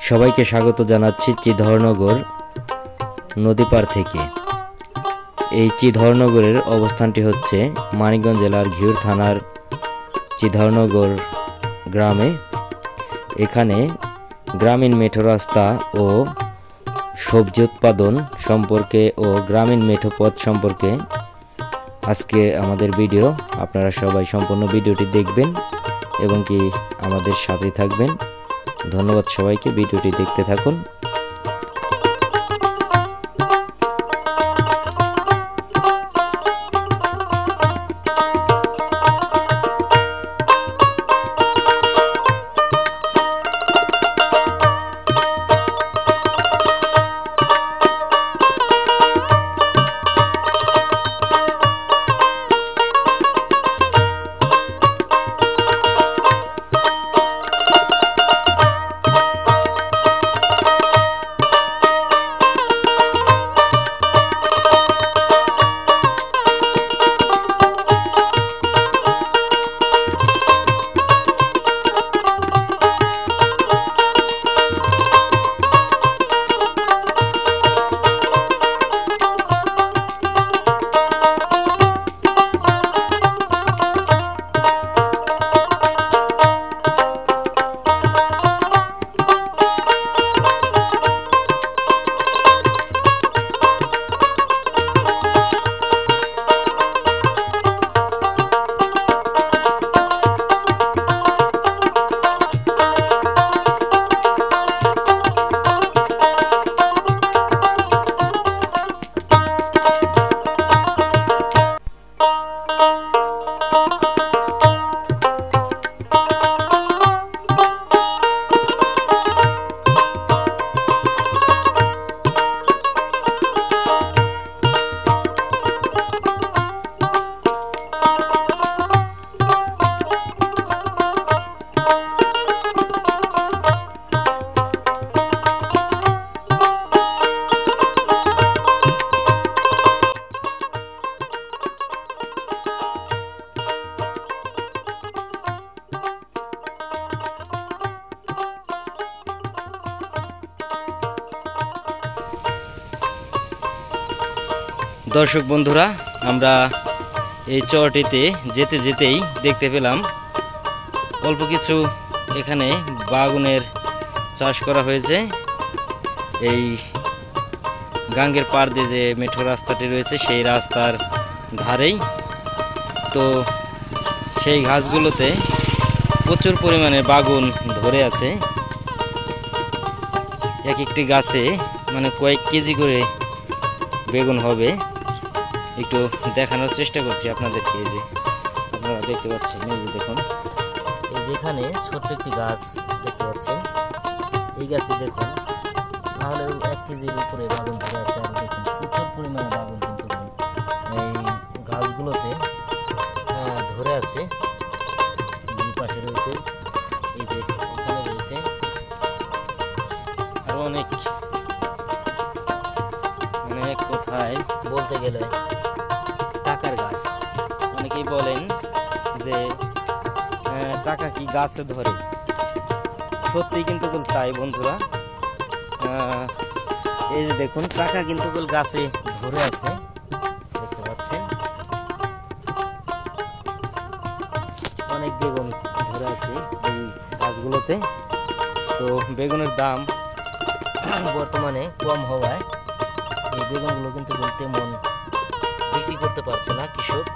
সবাইকে স্বাগত জানাচ্ছি চিধরনগর নদী পার থেকে। এই চিধরনগরের অবস্থানটি হচ্ছে মানিকগঞ্জ জেলার ঘিওর থানার চিধরনগর গ্রামে। এখানে গ্রামীণ মেঠো রাস্তা ও সবজি উৎপাদন সম্পর্কে ও গ্রামীণ মেঠো পথ সম্পর্কে আজকে আমাদের ভিডিও। আপনারা সবাই সম্পূর্ণ ভিডিওটি দেখবেন এবং কি আমাদের সাথে থাকবেন। ধন্যবাদ সবাইকে, ভিডিওটি দেখতে থাকুন। দর্শক বন্ধুরা, আমরা এই চরটিতে যেতে যেতেই দেখতে পেলাম অল্প কিছু এখানে বাগুনের চাষ করা হয়েছে। এই গাঙ্গের পার দিয়ে যে মেঠো রাস্তাটি রয়েছে সেই রাস্তার ধারেই। তো সেই ঘাসগুলোতে প্রচুর পরিমাণে বাগুন ধরে আছে। এক একটি গাছে মানে কয়েক কেজি করে বেগুন হবে। একটু দেখানোর চেষ্টা করছি আপনাদেরকে। এই যে আপনারা দেখতে পাচ্ছেন, এই যে দেখুন, এই যেখানে ছোট্ট একটি গাছ দেখতে পাচ্ছেন, এই গাছে দেখুন নাহলে 1 কেজির উপরে বাগুন ধরে আছে। আর দেখুন প্রচুর পরিমাণে বাগুন কিন্তু এই গাছগুলোতে ধরে আছে। দুই পাশে রয়েছে, এই যে এখানে রয়েছে আরো অনেক, মানে এক কথায় বলতে গেলে টাকার গাছ। অনেকেই বলেন যে টাকা কি গাছে ধরে, সত্যি কিন্তু তাই বন্ধুরা। এই যে দেখুন টাকা কিন্তু গাছে ধরে আছে, দেখতে পাচ্ছেন অনেক বেগুন ধরে আছে এই গাছগুলোতে। তো বেগুনের দাম বর্তমানে কম হওয়ায় এই বেগুনগুলো কিন্তু তেমন বিক্রি করতে পারছে না কৃষক।